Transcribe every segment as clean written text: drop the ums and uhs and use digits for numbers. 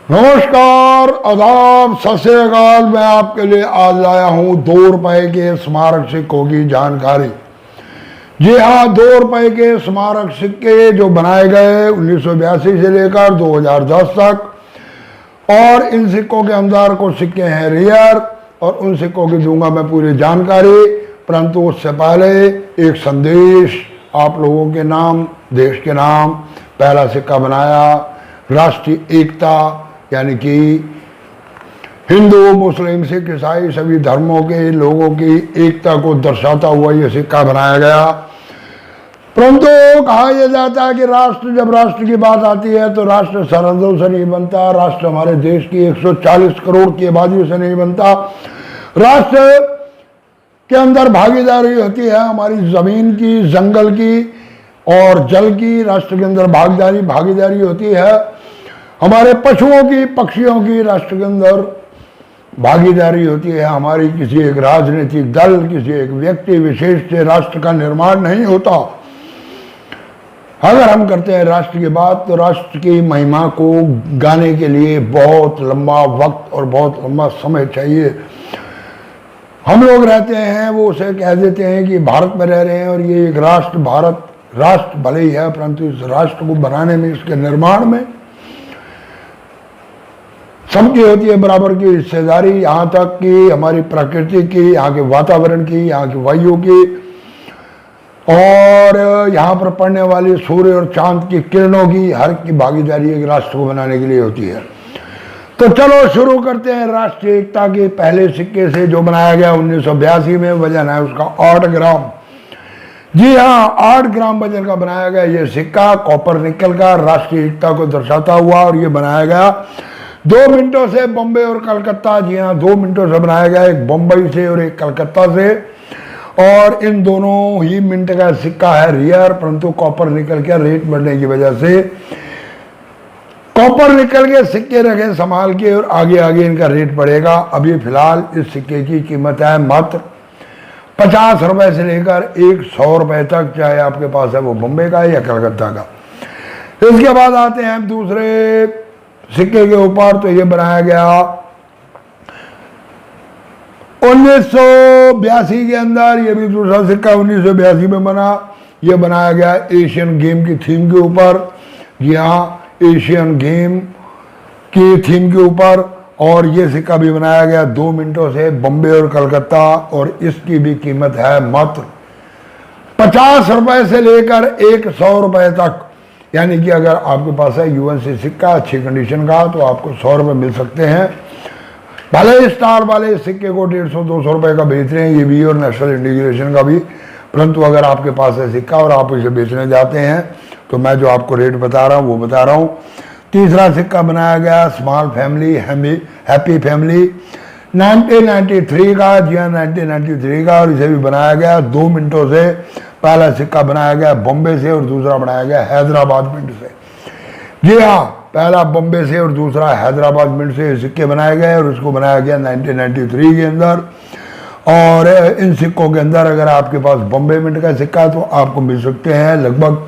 नमस्कार, आदाब, सत श्री अकाल। मैं आपके लिए आज लाया हूँ 2 रुपए के स्मारक सिक्कों की जानकारी। जी हाँ, 2 रुपए के स्मारक सिक्के जो बनाए गए 1982 से लेकर 2010 तक, और इन सिक्कों के अंदर कुछ सिक्के हैं रियर, और उन सिक्कों की दूंगा मैं पूरी जानकारी। परंतु उससे पहले एक संदेश आप लोगों के नाम, देश के नाम। पहला सिक्का बनाया राष्ट्रीय एकता, यानी कि हिंदू, मुस्लिम, सिख, ईसाई सभी धर्मों के लोगों की एकता को दर्शाता हुआ यह सिक्का बनाया गया। परंतु कहा यह जाता है कि जब राष्ट्र की बात आती है तो राष्ट्र सरहदों से नहीं बनता। राष्ट्र हमारे देश की 140 करोड़ की आबादी से नहीं बनता। राष्ट्र के अंदर भागीदारी होती है हमारी जमीन की, जंगल की और जल की। राष्ट्र के अंदर भागीदारी होती है हमारे पशुओं की, पक्षियों की। राष्ट्र के अंदर भागीदारी होती है हमारी किसी एक राजनीतिक दल, किसी एक व्यक्ति विशेष से राष्ट्र का निर्माण नहीं होता। अगर हम करते हैं राष्ट्र की बात तो राष्ट्र की महिमा को गाने के लिए बहुत लंबा वक्त और बहुत लंबा समय चाहिए। हम लोग रहते हैं, वो उसे कह देते हैं कि भारत में रह रहे हैं और ये एक राष्ट्र, भारत राष्ट्र भले ही है, परंतु इस राष्ट्र को बनाने में, इसके निर्माण में सबकी होती है बराबर की हिस्सेदारी। यहाँ तक कि हमारी प्रकृति की, यहाँ के वातावरण की, यहाँ की वायु की, और यहाँ पर पड़ने वाली सूर्य और चांद की किरणों की, हर की भागीदारी एक राष्ट्र को बनाने के लिए होती है। तो चलो शुरू करते हैं राष्ट्रीय एकता के पहले सिक्के से, जो बनाया गया 1982 में। वजन है उसका 8 ग्राम। जी हाँ, 8 ग्राम वजन का बनाया गया ये सिक्का, कॉपर निकल का, राष्ट्रीय एकता को दर्शाता हुआ। और ये बनाया गया 2 मिनटों से, बॉम्बे और कलकत्ता। जी हाँ, 2 मिनटों से बनाया गया, एक बम्बई से और एक कलकत्ता से। और इन दोनों ही मिनट का सिक्का है रियर, परंतु कॉपर निकल के रेट बढ़ने की वजह से कॉपर निकल के सिक्के रखे संभाल के, और आगे आगे इनका रेट बढ़ेगा। अभी फिलहाल इस सिक्के की कीमत है मात्र 50 रुपए से लेकर 100 रुपए तक, चाहे आपके पास है वो बम्बई का या कलकत्ता का। इसके बाद आते हैं हम दूसरे सिक्के के ऊपर। तो ये बनाया गया 1982 के अंदर। ये भी दूसरा सिक्का 1982 में बना। ये बनाया गया एशियन गेम की थीम के ऊपर। जी हाँ, एशियन गेम की थीम के ऊपर। और ये सिक्का भी बनाया गया 2 मिनटों से, बम्बे और कलकत्ता। और इसकी भी कीमत है मात्र 50 रुपए से लेकर 100 रुपए तक। यानी कि अगर आपके पास है यूएनसी सिक्का अच्छी कंडीशन का, तो आपको 100 रुपए मिल सकते हैं। भले स्टार वाले सिक्के को 150-200 रुपए का बेच रहे हैं ये भी, और नेशनल इंटीग्रेशन का भी। परंतु अगर आपके पास है सिक्का और आप इसे बेचने जाते हैं तो मैं जो आपको रेट बता रहा हूँ वो बता रहा हूँ। तीसरा सिक्का बनाया गया स्मॉल फैमिली हैप्पी फैमिली 1993 का। जी हाँ, 1993 का। और इसे भी बनाया गया 2 मिनटों से। पहला सिक्का बनाया गया बॉम्बे से और दूसरा बनाया गया हैदराबाद मिंट से। जी हाँ, पहला बॉम्बे से और दूसरा हैदराबाद मिंट से सिक्के बनाए गए, और इसको बनाया गया 1993 के अंदर। और इन सिक्कों के अंदर अगर आपके पास बॉम्बे मिंट का सिक्का तो आपको मिल सकते हैं लगभग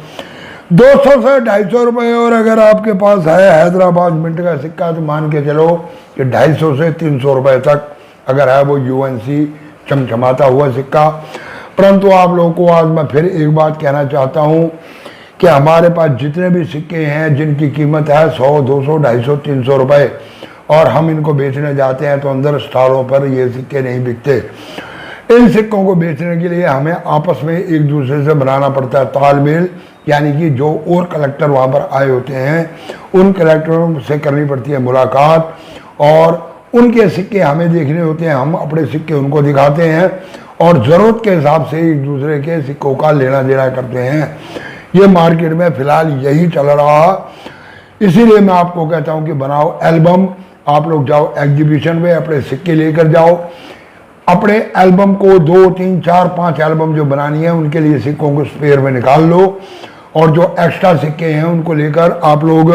200 से 250 रुपये। और अगर आपके पास है हैदराबाद मिंट का सिक्का तो मान के चलो कि 250 से 300 रुपये तक, अगर है वो यूएनसी चमचमाता हुआ सिक्का। परंतु आप लोगों को आज मैं फिर एक बात कहना चाहता हूँ कि हमारे पास जितने भी सिक्के हैं जिनकी कीमत है 100, 200, 250, 300 रुपये, और हम इनको बेचने जाते हैं तो अंदर स्टॉलों पर ये सिक्के नहीं बिकते। इन सिक्कों को बेचने के लिए हमें आपस में एक दूसरे से बनाना पड़ता है तालमेल। यानी कि जो और कलेक्टर वहाँ पर आए होते हैं उन कलेक्टरों से करनी पड़ती है मुलाकात, और उनके सिक्के हमें देखने होते हैं, हम अपने सिक्के उनको दिखाते हैं, और ज़रूरत के हिसाब से एक दूसरे के सिक्कों का लेना देना करते हैं। ये मार्केट में फ़िलहाल यही चल रहा। इसीलिए मैं आपको कहता हूँ कि बनाओ एल्बम। आप लोग जाओ एग्जीबिशन में, अपने सिक्के लेकर जाओ। अपने एल्बम को 2, 3, 4, 5 एल्बम जो बनानी है उनके लिए सिक्कों को स्पेयर में निकाल लो, और जो एक्स्ट्रा सिक्के हैं उनको लेकर आप लोग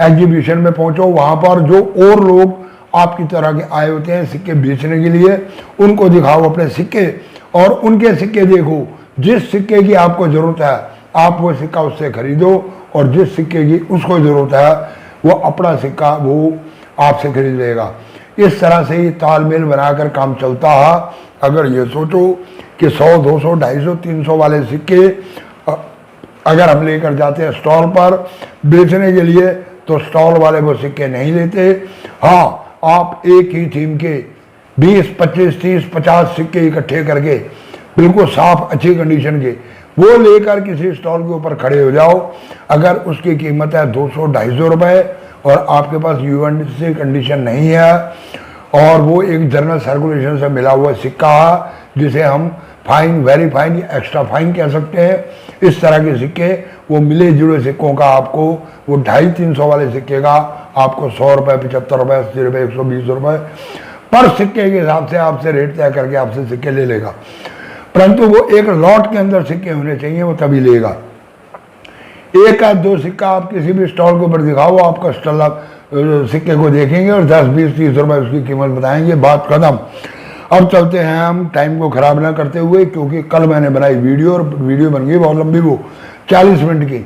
एग्जीबिशन में पहुँचो। वहाँ पर जो और लोग आपकी तरह के आए होते हैं सिक्के बेचने के लिए, उनको दिखाओ अपने सिक्के, और उनके सिक्के देखो। जिस सिक्के की आपको ज़रूरत है आप वो सिक्का उससे खरीदो, और जिस सिक्के की उसको ज़रूरत है वो अपना सिक्का वो आपसे खरीद लेगा। इस तरह से ही तालमेल बनाकर काम चलता है। अगर ये सोचो कि 100, 200, 250, 300 वाले सिक्के अगर हम लेकर जाते हैं स्टॉल पर बेचने के लिए, तो स्टॉल वाले वो सिक्के नहीं लेते। हाँ, आप एक ही थीम के 20, 25, 30, 50 सिक्के इकट्ठे करके बिल्कुल साफ अच्छी कंडीशन के वो लेकर किसी स्टॉल के ऊपर खड़े हो जाओ। अगर उसकी कीमत है 200, 250 रुपये और आपके पास यूएनसी कंडीशन नहीं है और वो एक जनरल सर्कुलेशन से मिला हुआ सिक्का है जिसे हम फाइन, वेरी फाइन या एक्स्ट्रा फाइन कह सकते हैं, इस तरह के सिक्के, वो मिले जुले सिक्कों का आपको, वो 250-300 वाले सिक्के का आपको 100 रुपये, 75 रुपये, 80 रुपये, 120 रुपये पर सिक्के के हिसाब से आपसे रेट तय करके आपसे सिक्के ले लेगा। परंतु वो एक लॉट के अंदर सिक्के होने चाहिए, वो तभी लेगा। एक या दो सिक्का आप किसी भी स्टॉल के ऊपर दिखाओ, आपका स्टॉल सिक्के को देखेंगे और 10, 20, 30 रुपये उसकी कीमत बताएंगे, बात खत्म। अब चलते हैं हम टाइम को ख़राब ना करते हुए, क्योंकि कल मैंने बनाई वीडियो और वीडियो बन गई बहुत लंबी, वो 40 मिनट की,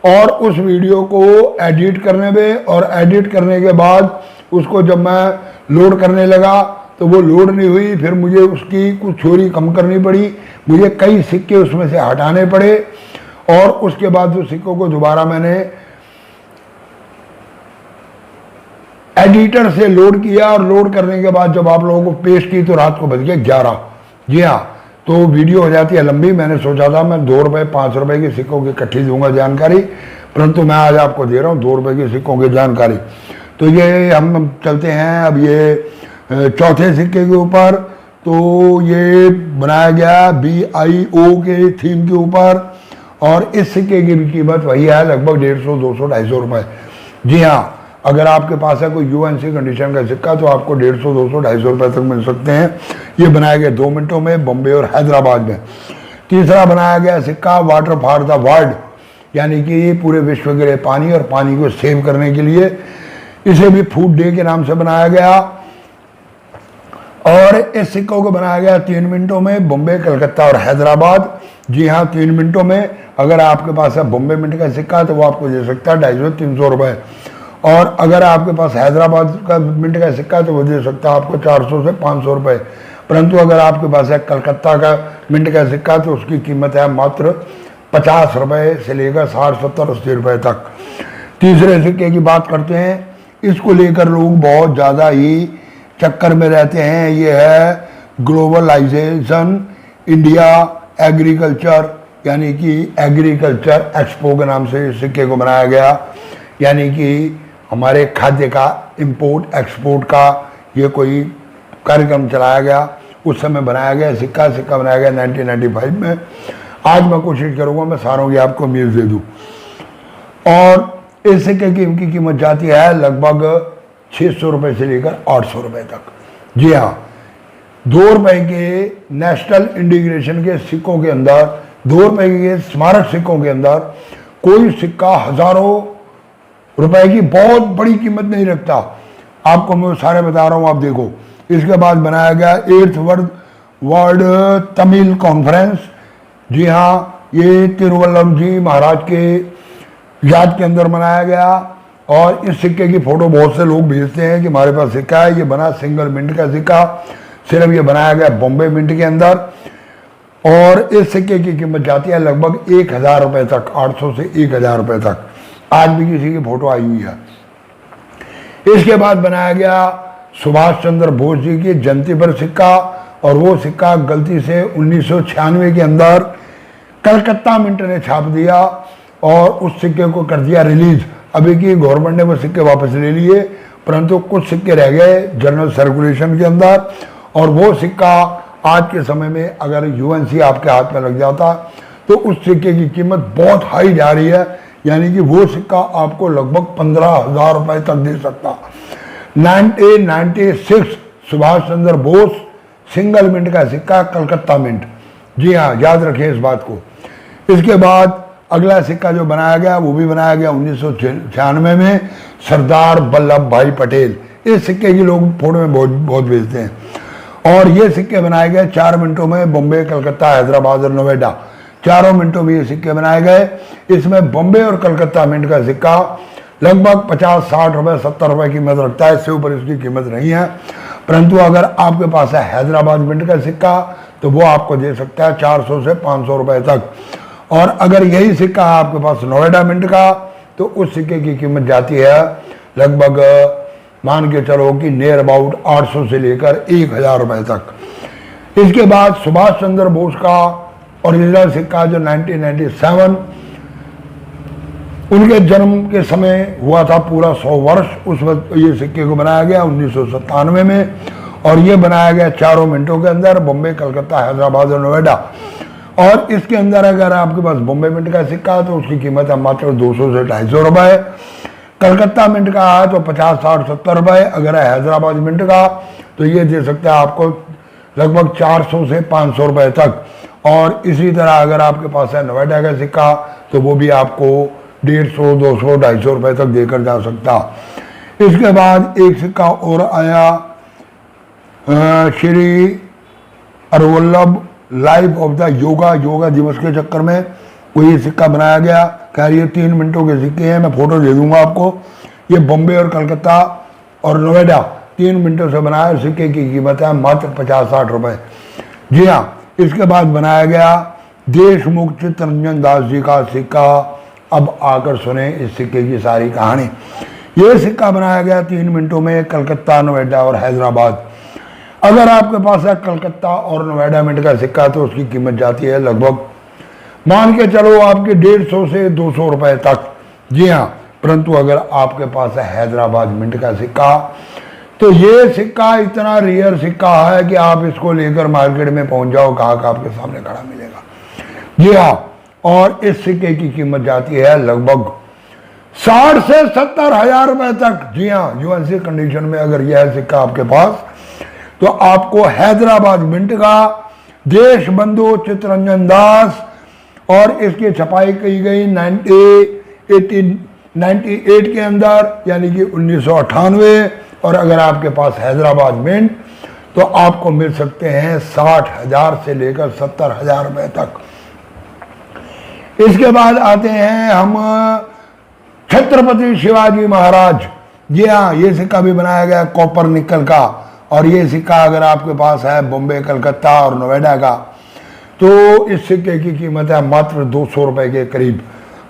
और उस वीडियो को एडिट करने में, और एडिट करने के बाद उसको जब मैं लोड करने लगा तो वो लोड नहीं हुई। फिर मुझे उसकी कुछ चोरी कम करनी पड़ी, मुझे कई सिक्के उसमें से हटाने पड़े और उसके बाद उस सिक्कों को दोबारा मैंने एडिटर से लोड किया और लोड करने के बाद जब आप लोगों को पेश की तो रात को बज गए 11। जी हाँ, तो वीडियो हो जाती है लंबी। मैंने सोचा था मैं 2 रुपये, 5 रुपये के सिक्कों की इकट्ठी दूंगा जानकारी, परंतु मैं आज आपको दे रहा हूँ 2 रुपये के सिक्कों की जानकारी। तो ये हम चलते हैं अब ये चौथे सिक्के के ऊपर। तो ये बनाया गया BIO के थीम के ऊपर और इस सिक्के की भी कीमत वही है, लगभग 150, 200, 250 रुपये। जी हाँ, अगर आपके पास है कोई यूएनसी कंडीशन का सिक्का तो आपको 150, 200, 250 रुपये तक मिल सकते हैं। ये बनाया गया 2 मिनटों में बॉम्बे और हैदराबाद में। तीसरा बनाया गया सिक्का वाटर फॉर द वर्ल्ड, यानी कि पूरे विश्व के लिए पानी और पानी को सेव करने के लिए, इसे भी फूड डे के नाम से बनाया गया। और इस सिक्कों को बनाया गया 3 मिनटों में बॉम्बे, कलकत्ता और हैदराबाद। जी हाँ, 3 मिनटों में। अगर आपके पास है बॉम्बे मिंट का सिक्का तो वो आपको दे सकता है 250-300 रुपये, और अगर आपके पास हैदराबाद का मिंट का सिक्का तो वो दे सकता है आपको 400 से 500 रुपये। परंतु अगर आपके पास है कलकत्ता का मिंट का सिक्का तो उसकी कीमत है मात्र 50 रुपये से लेकर 60, 70, 80 रुपये तक। तीसरे सिक्के की बात करते हैं, इसको लेकर लोग बहुत ज़्यादा ही चक्कर में रहते हैं। ये है ग्लोबलाइजेशन इंडिया एग्रीकल्चर, यानी कि एग्रीकल्चर एक्सपो के नाम से इस सिक्के को बनाया गया, यानी कि हमारे खाद्य का इंपोर्ट एक्सपोर्ट का ये कोई कार्यक्रम चलाया गया, उस समय बनाया गया सिक्का। सिक्का बनाया गया 1995 में। आज मैं कोशिश करूँगा मैं सारों की आपको मील दे दूँ। और इस सिक्के की इनकी कीमत जाती है लगभग 600 रुपये से लेकर 800 रुपये तक। जी हाँ, 2 रुपये के नेशनल इंटीग्रेशन के सिक्कों के अंदर, 2 रुपये के स्मारक सिक्कों के अंदर कोई सिक्का हजारों रुपए की बहुत बड़ी कीमत नहीं रखता। आपको मैं सारे बता रहा हूँ, आप देखो। इसके बाद बनाया गया 8th वर्ल्ड तमिल कॉन्फ्रेंस। जी हाँ, ये तिरुवल्लम जी महाराज के याद के अंदर बनाया गया। और इस सिक्के की फोटो बहुत से लोग भेजते हैं कि हमारे पास सिक्का है। ये बना सिंगल मिंट का सिक्का, सिर्फ ये बनाया गया बॉम्बे मिंट के अंदर। और इस सिक्के की कीमत जाती है लगभग 1000 रुपये तक, 800 से 1000 रुपये तक। आज भी किसी की फोटो आई हुई है। इसके बाद बनाया गया सुभाष चंद्र बोस जी की जयंती पर सिक्का, और वो सिक्का गलती से 1996 के अंदर कलकत्ता मिंट ने छाप दिया और उस सिक्के को कर दिया रिलीज। अभी की गवर्नमेंट ने वो सिक्के वापस ले लिए, परंतु कुछ सिक्के रह गए जनरल सर्कुलेशन के अंदर। और वो सिक्का आज के समय में अगर यूएनसी आपके हाथ में लग जाता तो उस सिक्के की कीमत बहुत हाई जा रही है, यानी कि वो सिक्का आपको लगभग 15,000 रुपये तक दे सकता। 1996 सुभाष चंद्र बोस सिंगल मिंट का सिक्का, कलकत्ता मिंट। जी हाँ, याद रखें इस बात को। इसके बाद अगला सिक्का जो बनाया गया वो भी बनाया गया 1996 में, सरदार वल्लभ भाई पटेल। इस सिक्के की लोग फोटो में बहुत भेजते हैं। और ये सिक्के बनाए गए 4 मिनटों में बॉम्बे, कलकत्ता, हैदराबाद और नोएडा, 4 मिनटों में ये सिक्के बनाए गए। इसमें बॉम्बे और कलकत्ता मिंट का सिक्का लगभग 50-60 रुपए 70 रुपए कीमत रखता है, इससे ऊपर इसकी कीमत नहीं है। परंतु अगर आपके पास है हैदराबाद मिंट का सिक्का तो वो आपको दे सकता है 400 से 500 रुपए तक। और अगर यही सिक्का है आपके पास नोएडा मिंट का तो उस सिक्के की कीमत जाती है लगभग मान के चलो कि नियर अबाउट 800 से लेकर 1000 रुपए तक। इसके बाद सुभाष चंद्र बोस का ओरिजिनल सिक्का जो 1997 उनके जन्म के समय हुआ था पूरा 100 वर्ष, उस वक्त ये सिक्के को बनाया गया 1997 में। और ये बनाया गया 4 मिनटों के अंदर, बॉम्बे, कलकत्ता, हैदराबाद और नोएडा। और इसके अंदर अगर आपके पास बॉम्बे मिंट का सिक्का है तो उसकी कीमत है मात्र 200 से 250 रुपए। कलकत्ता मिंट का है तो 50, 60, 70 रुपए। अगर है हैदराबाद मिंट का तो ये दे सकता है आपको लगभग 400 से 500 रुपए तक। और इसी तरह अगर आपके पास है नोएडा का सिक्का तो वो भी आपको 150, 200, 250 रुपए तक देकर जा सकता। इसके बाद एक सिक्का और आया Shri Arvallabh life of the yoga दिवस के चक्कर में वो ये सिक्का बनाया गया। खैर ये 3 मिनटों के सिक्के हैं, मैं फोटो दे दूंगा आपको। ये बॉम्बे और कलकत्ता और नोएडा 3 मिनटों से बनाया, सिक्के की कीमत है मात्र 50-60 रुपए। जी हाँ, इसके बाद बनाया गया देशमुख चित्तरंजन दास जी का सिक्का। अब आकर सुने इस सिक्के की सारी कहानी। ये सिक्का बनाया गया 3 मिनटों में, कलकत्ता, नोएडा और हैदराबाद। अगर आपके पास है कलकत्ता और नोएडा मिंट का सिक्का तो उसकी कीमत जाती है लगभग मान के चलो आपके 150 से 200 रुपए तक। जी हाँ, परंतु अगर आपके पास है हैदराबाद मिंट का सिक्का तो ये सिक्का इतना रेयर सिक्का है कि आप इसको लेकर मार्केट में पहुंच जाओ, ग्राहक आपके सामने खड़ा मिलेगा। जी हाँ, और इस सिक्के की कीमत जाती है लगभग 60 से 70 हजार रुपए तक। जी हाँ, यूएनसी कंडीशन में अगर यह सिक्का आपके पास तो आपको हैदराबाद मिंट का देश बंधु चित्तरंजन दास और इसकी छपाई की गई 1998 के अंदर यानी कि 1998। और अगर आपके पास हैदराबाद मिंट तो आपको मिल सकते हैं 60,000 से लेकर 70,000 रुपए तक। इसके बाद आते हैं हम छत्रपति शिवाजी महाराज। जी हाँ, ये सिक्का भी बनाया गया कॉपर निकल का। और ये सिक्का अगर आपके पास है बॉम्बे, कलकत्ता और नोएडा का तो इस सिक्के की कीमत है मात्र 200 रुपए के करीब।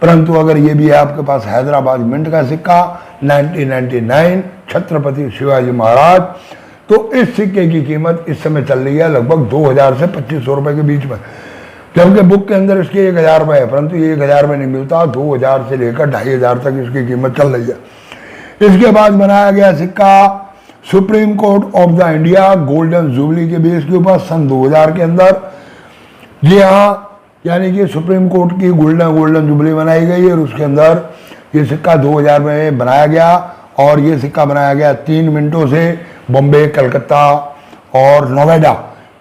परंतु अगर ये भी है आपके पास हैदराबाद मिंट का सिक्का 1999 छत्रपति शिवाजी महाराज तो इस सिक्के की कीमत इस समय चल रही है लगभग 2000 से 2500 रुपए के बीच में। जबकि बुक के अंदर इसके 1000 रुपए है, परंतु ये 1000 रुपए नहीं मिलता, 2000 से लेकर 2500 तक इसकी कीमत चल रही है। इसके बाद बनाया गया सिक्का supreme court of the India golden jubilee के बेस के ऊपर सन 2000 के अंदर। जी हाँ, यानी कि सुप्रीम कोर्ट की गोल्डन जुबली बनाई गई और उसके अंदर ये सिक्का 2000 में बनाया गया। और ये सिक्का बनाया गया 3 मिनटों से, बॉम्बे, कलकत्ता और नोएडा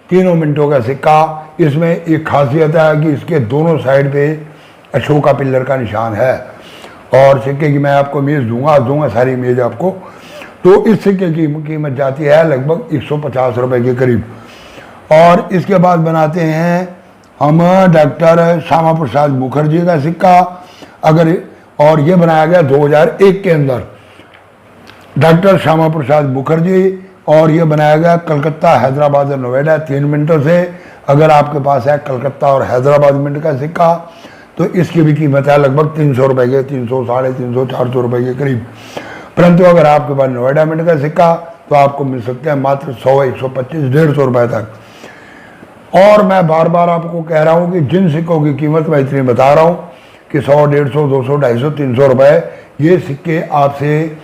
3 मिनटों का सिक्का। इसमें एक खासियत है कि इसके दोनों साइड पे अशोका पिल्लर का निशान है। और सिक्के की मैं आपको इमेज दूंगा सारी इमेज आपको। तो इस सिक्के की कीमत जाती है लगभग 150 रुपए के करीब। और इसके बाद बनाते हैं हम डॉक्टर श्यामा प्रसाद मुखर्जी का सिक्का। अगर और ये बनाया गया 2001 के अंदर, डॉक्टर श्यामा प्रसाद मुखर्जी। और ये बनाया गया कलकत्ता, हैदराबाद और नोएडा 3 मिनटों से। अगर आपके पास है कलकत्ता और हैदराबाद मिंट का सिक्का तो इसकी भी कीमत है लगभग 300 रुपए के, 300, 350, 400 रुपए के करीब। परंतु अगर आपके पास नोएडा मिंट का सिक्का तो आपको मिल सकते हैं मात्र 100, 125, 150 रुपए तक। और मैं बार बार आपको कह रहा हूं कि जिन सिक्कों की कीमत मैं इतनी बता रहा हूं कि 100, 150, 200, 250, 300 रुपए, ये सिक्के आपसे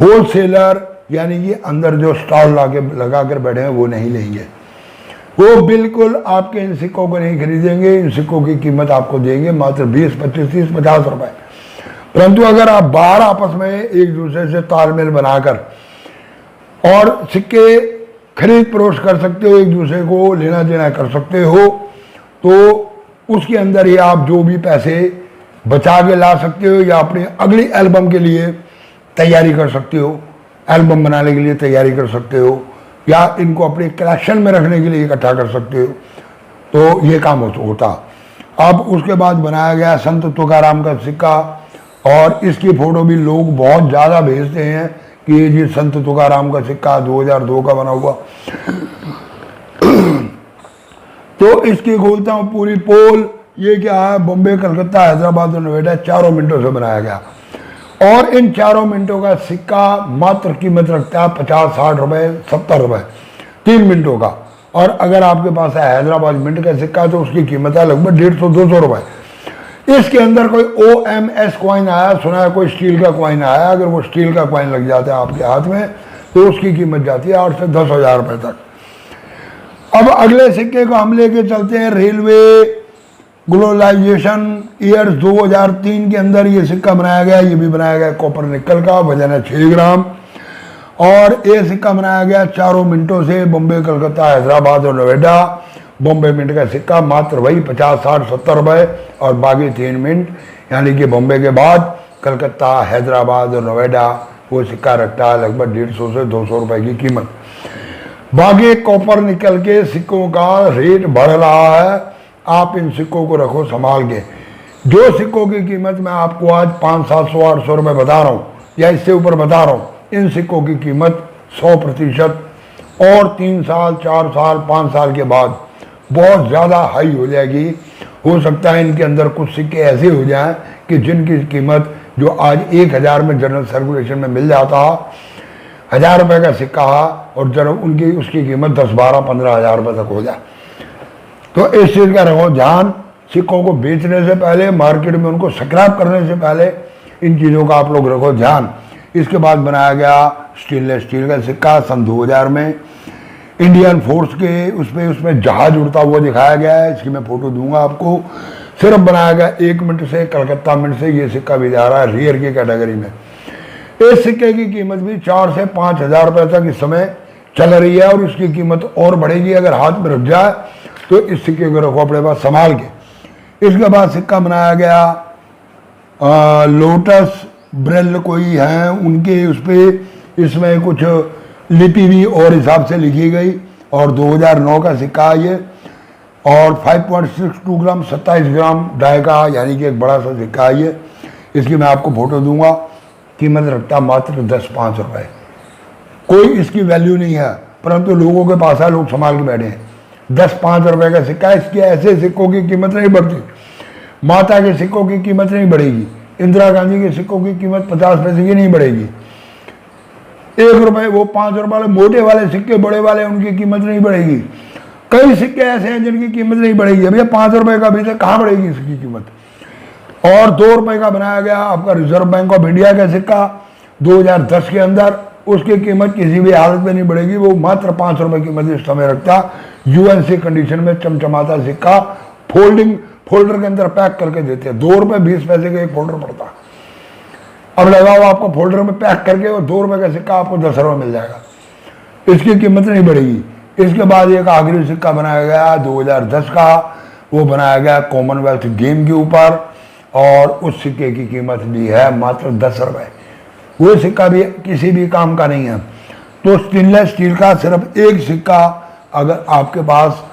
होलसेलर यानी कि अंदर जो स्टॉल लगा कर बैठे हैं वो नहीं लेंगे। वो बिल्कुल आपके इन सिक्कों को नहीं खरीदेंगे। इन सिक्कों की कीमत आपको देंगे मात्र 20, 25, 30, 50 रुपए। परंतु अगर आप बाहर आपस में एक दूसरे से तालमेल बनाकर और सिक्के खरीद फरोख्त कर सकते हो, एक दूसरे को लेना देना कर सकते हो, तो उसके अंदर ही आप जो भी पैसे बचा के ला सकते हो या अपनी अगली एल्बम के लिए तैयारी कर सकते हो, एल्बम बनाने के लिए तैयारी कर सकते हो, या इनको अपने कलेक्शन में रखने के लिए इकट्ठा कर सकते हो। तो ये काम होता। अब उसके बाद बनाया गया संत तुकाराम का सिक्का और इसकी फोटो भी लोग बहुत ज़्यादा भेजते हैं कि ये जी संत तुकाराम का सिक्का 2002 का बना हुआ। तो इसकी खोलता हूँ पूरी पोल। ये क्या है, बॉम्बे, कलकत्ता, हैदराबाद और नोएडा 4 मिनटों से बनाया गया। और इन 4 मिनटों का सिक्का मात्र कीमत रखता है 50, 60 रुपए, 70 रुपए 3 मिनटों का। और अगर आपके पास है हैदराबाद मिंट का सिक्का तो उसकी कीमत है लगभग 150-200 रुपए। इसके अंदर कोई OMS कॉइन आया, सुना है कोई स्टील का कॉइन आया, अगर वो स्टील का कॉइन लग जाता है आपके हाथ में तो उसकी कीमत जाती है 8 से 10 हजार रुपए तक। अब अगले सिक्के को हम लेके चलते हैं रेलवे ग्लोबलाइजेशन ईयर्स 2003 के अंदर ये सिक्का बनाया गया। ये भी बनाया गया कॉपर निकल का, वजन है 6 ग्राम। और ये सिक्का बनाया गया 4 मिनटों से, बॉम्बे, कलकत्ता, हैदराबाद और नोएडा। बॉम्बे मिनट का सिक्का मात्र वही 50, 60, 70 रुपए और बाकी 3 मिनट, यानी कि बॉम्बे के बाद कलकत्ता, हैदराबाद और नोएडा वो सिक्का रखता है लगभग 150 से 200 रुपए की कीमत। बाकी कॉपर निकल के सिक्कों का रेट बढ़ रहा है, आप इन सिक्कों को रखो संभाल के। जो सिक्कों की कीमत मैं आपको आज 500, 700, 800 रुपये बता रहा हूँ या इससे ऊपर बता रहा हूँ, इन सिक्कों की कीमत 100% और 3 साल, 4 साल, 5 साल के बाद बहुत ज़्यादा हाई हो जाएगी। हो सकता है इनके अंदर कुछ सिक्के ऐसे हो जाएं कि जिनकी कीमत जो आज 1000 में जनरल सर्कुलेशन में मिल जाता, 1000 रुपये का सिक्का और जब उनकी उसकी कीमत 10, 12, 15 हजार रुपये तक हो जाए। तो इस चीज़ का रखो ध्यान। सिक्कों को बेचने से पहले, मार्केट में उनको स्क्रैप करने से पहले इन चीज़ों का आप लोग रखो ध्यान। इसके बाद बनाया गया स्टेनलेस स्टील का सिक्का सन 2000 में, इंडियन फोर्स के उसमें जहाज उड़ता हुआ दिखाया गया है। इसकी मैं फोटो दूंगा आपको। सिर्फ बनाया गया 1 मिनट से, कलकत्ता मिनट से ये सिक्का भी जा रहा है रियर की कैटेगरी में। इस सिक्के की कीमत भी 4 से 5 हजार रुपये तक इस समय चल रही है और इसकी कीमत और बढ़ेगी अगर हाथ में रख जाए तो। इस सिक्के को रखो अपने पास संभाल के। इसके बाद सिक्का बनाया गया लोटस ब्रेल कोई हैं उनके, उस पर इसमें कुछ लिपि भी और हिसाब से लिखी गई और 2009 का सिक्का ये और 5.62 ग्राम 27 ग्राम डाई का, यानी कि एक बड़ा सा सिक्का ये। इसकी मैं आपको फोटो दूंगा। कीमत रखता मात्र 10-5 रुपए। कोई इसकी वैल्यू नहीं है, परंतु लोगों के पास है, लोग संभाल के बैठे हैं। 10-5 रुपए का सिक्का। इसकी ऐसे सिक्कों की कीमत नहीं बढ़ती। माता के सिक्कों की कीमत नहीं बढ़ेगी, इंदिरा गांधी के सिक्कों की कीमत 50 पैसे की नहीं बढ़ेगी। 1 रुपए, वो 5 रुपए वाले मोटे वाले सिक्के बड़े वाले, उनकी कीमत नहीं बढ़ेगी। कई सिक्के ऐसे हैं जिनकी कीमत नहीं बढ़ेगी। भैया 5 रुपए का अभी तक कहाँ बढ़ेगी इसकी कीमत। और 2 रुपए का बनाया गया आपका रिजर्व बैंक ऑफ इंडिया का सिक्का 2010 के अंदर, उसकी कीमत किसी भी हालत में नहीं बढ़ेगी। वो मात्र 5 रुपए कीमत इस समय रखता। यूएनसी कंडीशन में चमचमाता सिक्का, फोल्डर के अंदर पैक करके देते हैं। 2 रुपए 20 पैसे का एक फोल्डर पड़ता। अब लगाओ आपको फोल्डर में पैक करके और 2 रुपए का सिक्का आपको 10 रुपए मिल जाएगा। इसकी कीमत नहीं बढ़ेगी। इसके बाद एक आखिरी सिक्का बनाया गया 2010 का, वो बनाया गया कॉमनवेल्थ गेम के ऊपर और उस सिक्के की कीमत भी है मात्र 10 रुपए। वो सिक्का भी किसी भी काम का नहीं है। तो स्टेनलेस स्टील का सिर्फ एक सिक्का, अगर आपके पास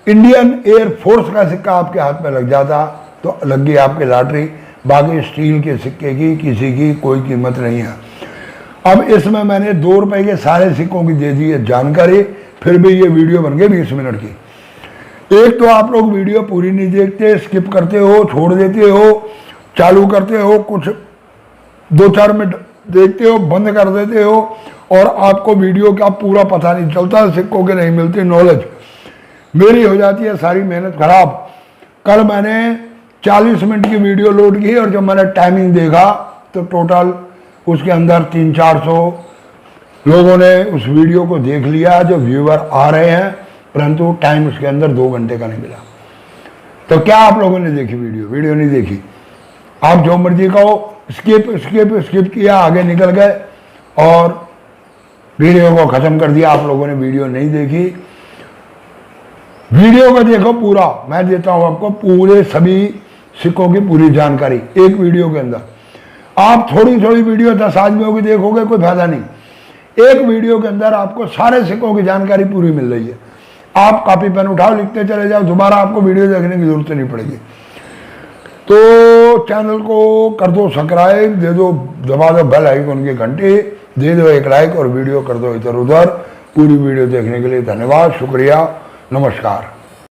इंडियन एयर फोर्स का सिक्का आपके हाथ में लग जाता तो लग गई आपकी लॉटरी। बाकी स्टील के सिक्के की किसी की कोई कीमत नहीं है। अब इसमें मैंने 2 रुपए के सारे सिक्कों की दे दी है जानकारी, फिर भी ये वीडियो बन गई 20 मिनट की। एक तो आप लोग वीडियो पूरी नहीं देखते, स्किप करते हो, छोड़ देते हो, चालू करते हो, कुछ 2-4 मिनट देखते हो, बंद कर देते हो और आपको वीडियो का पूरा पता नहीं चलता, सिक्कों के नहीं मिलती नॉलेज। मेरी हो जाती है सारी मेहनत खराब। कल मैंने 40 मिनट की वीडियो लोड की और जब मैंने टाइमिंग देखा तो टोटल उसके अंदर 300-400 लोगों ने उस वीडियो को देख लिया जो व्यूअर आ रहे हैं, परंतु टाइम उसके अंदर 2 घंटे का नहीं मिला। तो क्या आप लोगों ने देखी वीडियो नहीं देखी। आप जो मर्जी कहो, स्किप किया, आगे निकल गए और वीडियो को खत्म कर दिया। आप लोगों ने वीडियो नहीं देखी। वीडियो को देखो पूरा, मैं देता हूं आपको पूरे सभी सिक्कों की पूरी जानकारी एक वीडियो के अंदर। आप थोड़ी थोड़ी वीडियो 10 आदमियों की देखोगे कोई फायदा नहीं। एक वीडियो के अंदर आपको सारे सिक्कों की जानकारी पूरी मिल रही है। आप कॉपी पेन उठाओ, लिखते चले जाओ, दोबारा आपको वीडियो देखने की जरूरत नहीं पड़ेगी। तो चैनल को कर दो सब्सक्राइब, दे दो, दबा दो बेल आइकन की घंटी, दे दो एक लाइक और वीडियो कर दो इधर उधर। पूरी वीडियो देखने के लिए धन्यवाद, शुक्रिया, नमस्कार।